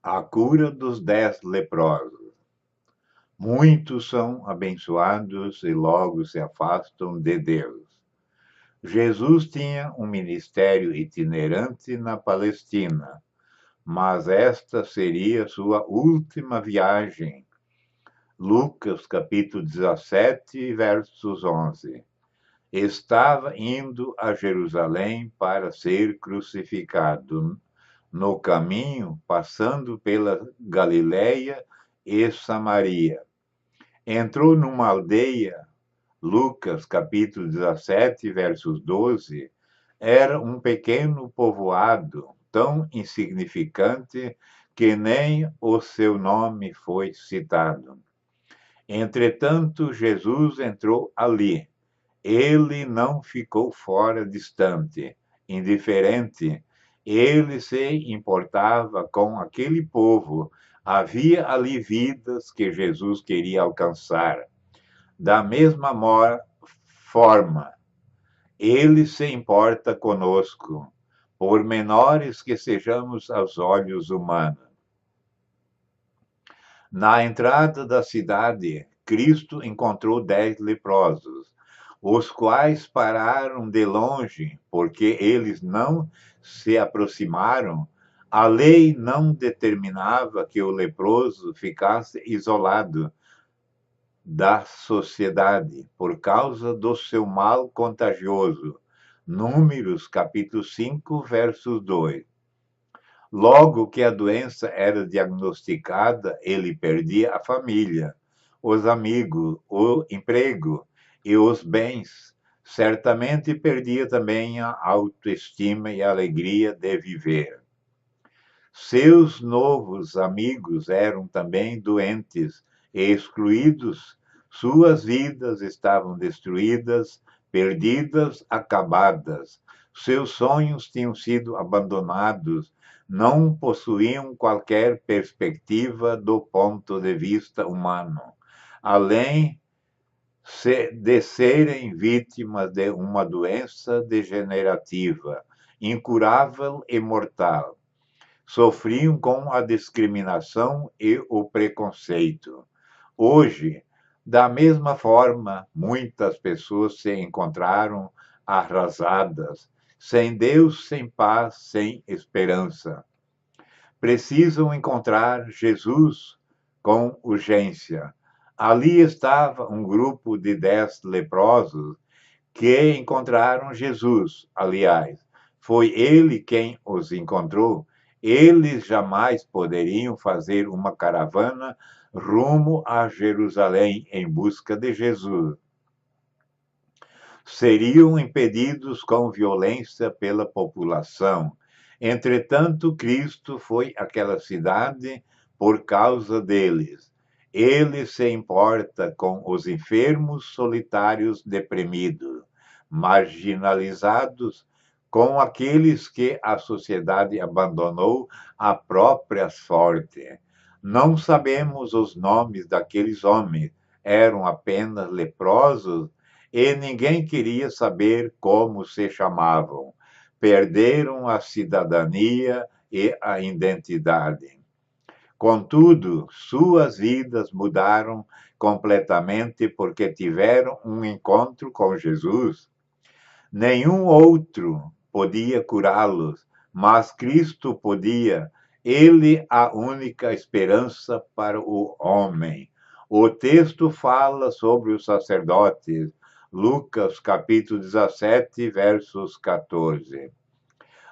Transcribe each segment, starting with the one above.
A cura dos 10 leprosos. Muitos são abençoados e logo se afastam de Deus. Jesus tinha um ministério itinerante na Palestina, mas esta seria sua última viagem. Lucas, capítulo 17, versos 11. Estava indo a Jerusalém para ser crucificado. No caminho, passando pela Galiléia e Samaria, entrou numa aldeia. Lucas, capítulo 17, versos 12, era um pequeno povoado, tão insignificante que nem o seu nome foi citado. Entretanto, Jesus entrou ali. Ele não ficou fora distante, indiferente. Ele se importava com aquele povo. Havia ali vidas que Jesus queria alcançar. Da mesma forma, ele se importa conosco, por menores que sejamos aos olhos humanos. Na entrada da cidade, Cristo encontrou 10 leprosos, os quais pararam de longe, porque eles não se aproximaram. A lei não determinava que o leproso ficasse isolado da sociedade por causa do seu mal contagioso. Números, capítulo 5, versos 2. Logo que a doença era diagnosticada, ele perdia a família, os amigos, o emprego e os bens. Certamente perdia também a autoestima e a alegria de viver. Seus novos amigos eram também doentes e excluídos. Suas vidas estavam destruídas, perdidas, acabadas. Seus sonhos tinham sido abandonados, não possuíam qualquer perspectiva do ponto de vista humano, além de serem vítimas de uma doença degenerativa, incurável e mortal. Sofriam com a discriminação e o preconceito. Hoje, da mesma forma, muitas pessoas se encontraram arrasadas, sem Deus, sem paz, sem esperança. Precisam encontrar Jesus com urgência. Ali estava um grupo de 10 leprosos que encontraram Jesus, aliás. Foi ele quem os encontrou. Eles jamais poderiam fazer uma caravana rumo a Jerusalém em busca de Jesus. Seriam impedidos com violência pela população. Entretanto, Cristo foi àquela cidade por causa deles. Ele se importa com os enfermos, solitários, deprimidos, marginalizados, com aqueles que a sociedade abandonou à própria sorte. Não sabemos os nomes daqueles homens, eram apenas leprosos e ninguém queria saber como se chamavam. Perderam a cidadania e a identidade. Contudo, suas vidas mudaram completamente porque tiveram um encontro com Jesus. Nenhum outro podia curá-los, mas Cristo podia. Ele a única esperança para o homem. O texto fala sobre os sacerdotes. Lucas, capítulo 17, versos 14.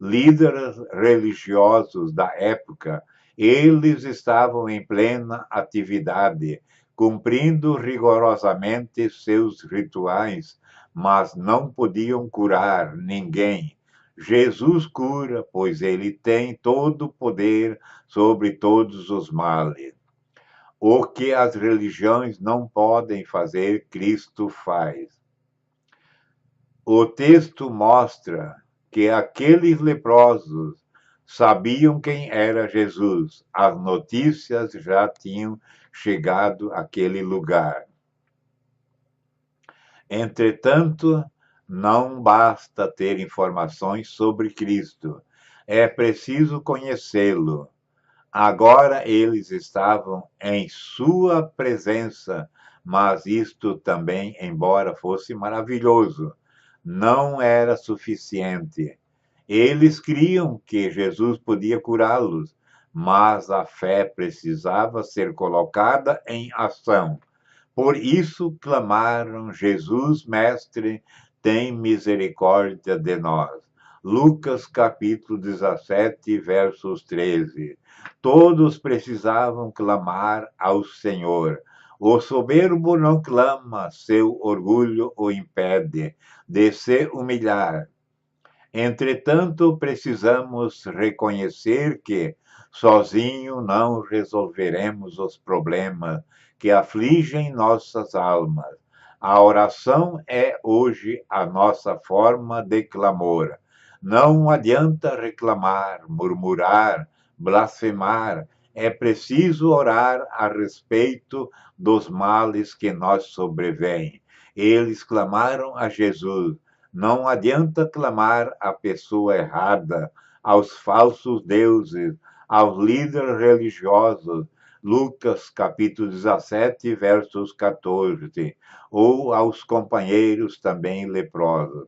Líderes religiosos da época, eles estavam em plena atividade, cumprindo rigorosamente seus rituais, mas não podiam curar ninguém. Jesus cura, pois ele tem todo o poder sobre todos os males. O que as religiões não podem fazer, Cristo faz. O texto mostra que aqueles leprosos sabiam quem era Jesus. As notícias já tinham chegado àquele lugar. Entretanto, não basta ter informações sobre Cristo. É preciso conhecê-lo. Agora eles estavam em sua presença, mas isto também, embora fosse maravilhoso, não era suficiente. Eles criam que Jesus podia curá-los, mas a fé precisava ser colocada em ação. Por isso clamaram: Jesus, Mestre, tem misericórdia de nós. Lucas capítulo 17, versos 13. Todos precisavam clamar ao Senhor. O soberbo não clama, seu orgulho o impede de se humilhar. Entretanto, precisamos reconhecer que sozinho não resolveremos os problemas que afligem nossas almas. A oração é hoje a nossa forma de clamor. Não adianta reclamar, murmurar, blasfemar. É preciso orar a respeito dos males que nos sobrevêm. Eles clamaram a Jesus. Não adianta clamar à pessoa errada, aos falsos deuses, aos líderes religiosos, Lucas capítulo 17, versos 14, ou aos companheiros também leprosos.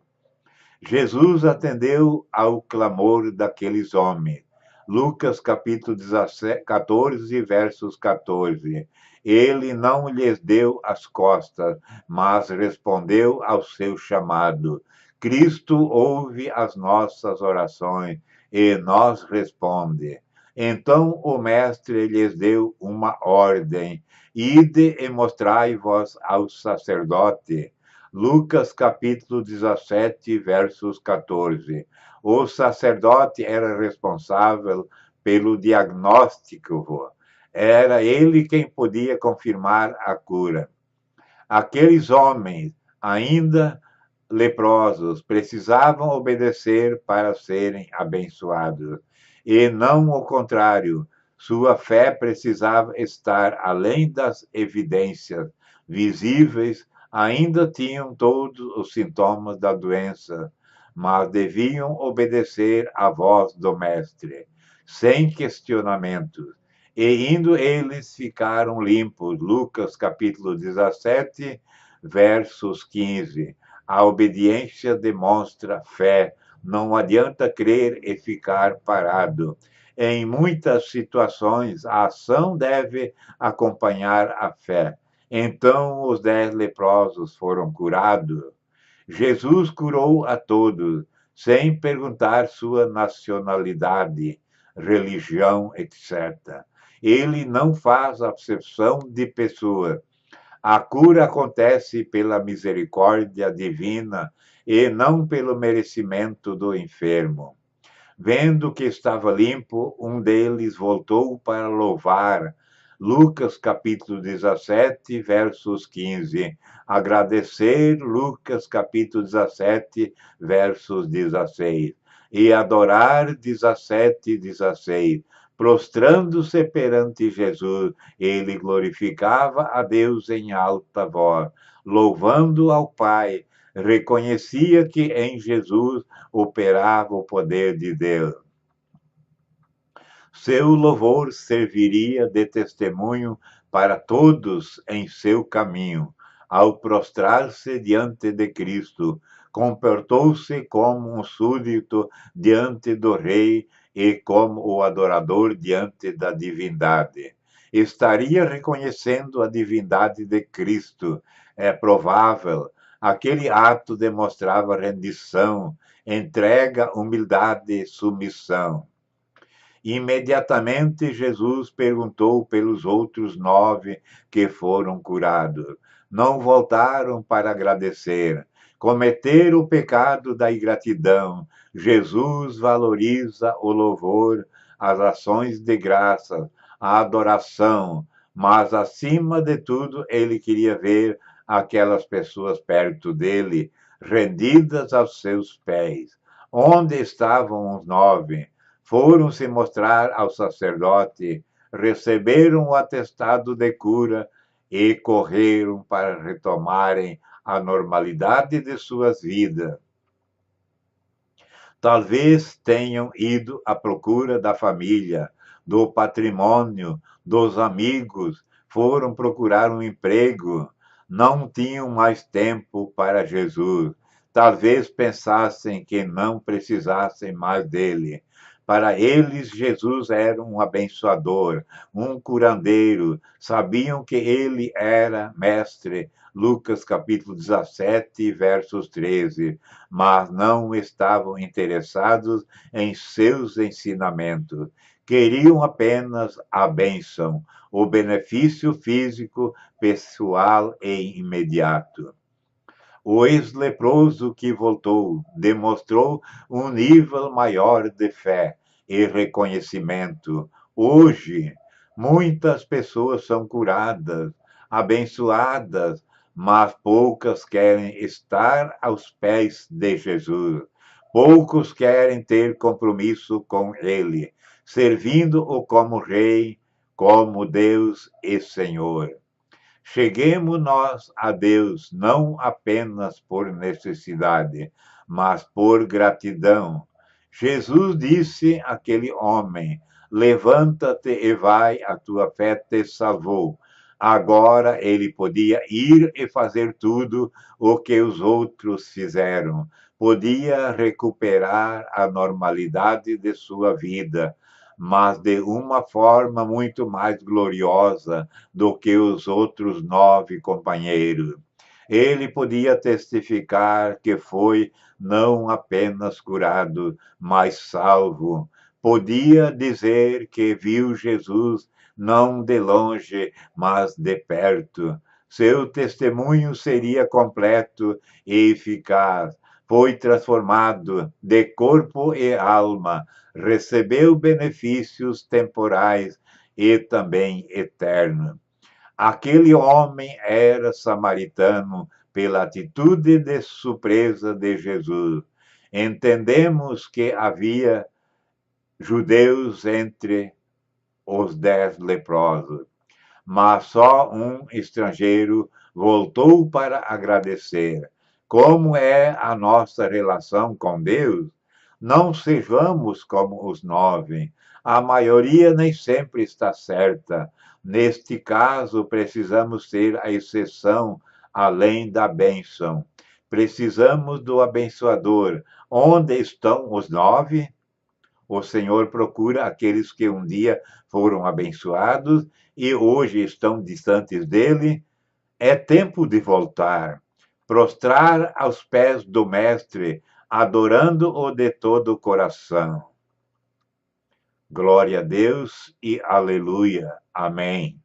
Jesus atendeu ao clamor daqueles homens. Lucas capítulo 17, 14, versos 14. Ele não lhes deu as costas, mas respondeu ao seu chamado. Cristo ouve as nossas orações e nos responde. Então o Mestre lhes deu uma ordem: ide e mostrai-vos aos sacerdotes. Lucas capítulo 17, versos 14. O sacerdote era responsável pelo diagnóstico, era ele quem podia confirmar a cura. Aqueles homens, ainda leprosos, precisavam obedecer para serem abençoados, e não o contrário. Sua fé precisava estar além das evidências visíveis, ainda tinham todos os sintomas da doença, mas deviam obedecer à voz do Mestre, sem questionamentos. E indo eles ficaram limpos. Lucas capítulo 17, versos 15. A obediência demonstra fé. Não adianta crer e ficar parado. Em muitas situações, a ação deve acompanhar a fé. Então os 10 leprosos foram curados. Jesus curou a todos, sem perguntar sua nacionalidade, religião, etc. Ele não faz acepção de pessoa. A cura acontece pela misericórdia divina e não pelo merecimento do enfermo. Vendo que estava limpo, um deles voltou para louvar. Lucas capítulo 17, versos 15. Agradecer, Lucas capítulo 17, versos 16. E adorar, 17, 16. Prostrando-se perante Jesus, ele glorificava a Deus em alta voz, louvando ao Pai. Reconhecia que em Jesus operava o poder de Deus. Seu louvor serviria de testemunho para todos em seu caminho. Ao prostrar-se diante de Cristo, comportou-se como um súdito diante do Rei e como o adorador diante da divindade. Estaria reconhecendo a divindade de Cristo. É provável. Aquele ato demonstrava rendição, entrega, humildade e submissão. Imediatamente Jesus perguntou pelos outros 9 que foram curados. Não voltaram para agradecer. Cometeram o pecado da ingratidão. Jesus valoriza o louvor, as ações de graça, a adoração, mas acima de tudo ele queria ver aquelas pessoas perto dele, rendidas aos seus pés. Onde estavam os 9? Foram se mostrar ao sacerdote, receberam o atestado de cura e correram para retomarem a normalidade de suas vidas. Talvez tenham ido à procura da família, do patrimônio, dos amigos, foram procurar um emprego, não tinham mais tempo para Jesus. Talvez pensassem que não precisassem mais dele. Para eles, Jesus era um abençoador, um curandeiro, sabiam que ele era mestre. Lucas capítulo 17, versos 13, mas não estavam interessados em seus ensinamentos. Queriam apenas a bênção, o benefício físico, pessoal e imediato. O ex-leproso que voltou demonstrou um nível maior de fé e reconhecimento. Hoje, muitas pessoas são curadas, abençoadas, mas poucas querem estar aos pés de Jesus. Poucos querem ter compromisso com Ele, servindo-o como Rei, como Deus e Senhor. Cheguemos nós a Deus não apenas por necessidade, mas por gratidão. Jesus disse àquele homem: levanta-te e vai, a tua fé te salvou. Agora ele podia ir e fazer tudo o que os outros fizeram. Podia recuperar a normalidade de sua vida, mas de uma forma muito mais gloriosa do que os outros 9 companheiros. Ele podia testificar que foi não apenas curado, mas salvo. Podia dizer que viu Jesus não de longe, mas de perto. Seu testemunho seria completo e eficaz. Foi transformado de corpo e alma, recebeu benefícios temporais e também eternos. Aquele homem era samaritano pela atitude de surpresa de Jesus. Entendemos que havia judeus entre os 10 leprosos, mas só um estrangeiro voltou para agradecer. Como é a nossa relação com Deus? Não sejamos como os 9. A maioria nem sempre está certa. Neste caso, precisamos ser a exceção além da bênção. Precisamos do abençoador. Onde estão os 9? O Senhor procura aqueles que um dia foram abençoados e hoje estão distantes dele. É tempo de voltar, prostrar aos pés do Mestre, adorando-o de todo o coração. Glória a Deus e aleluia. Amém.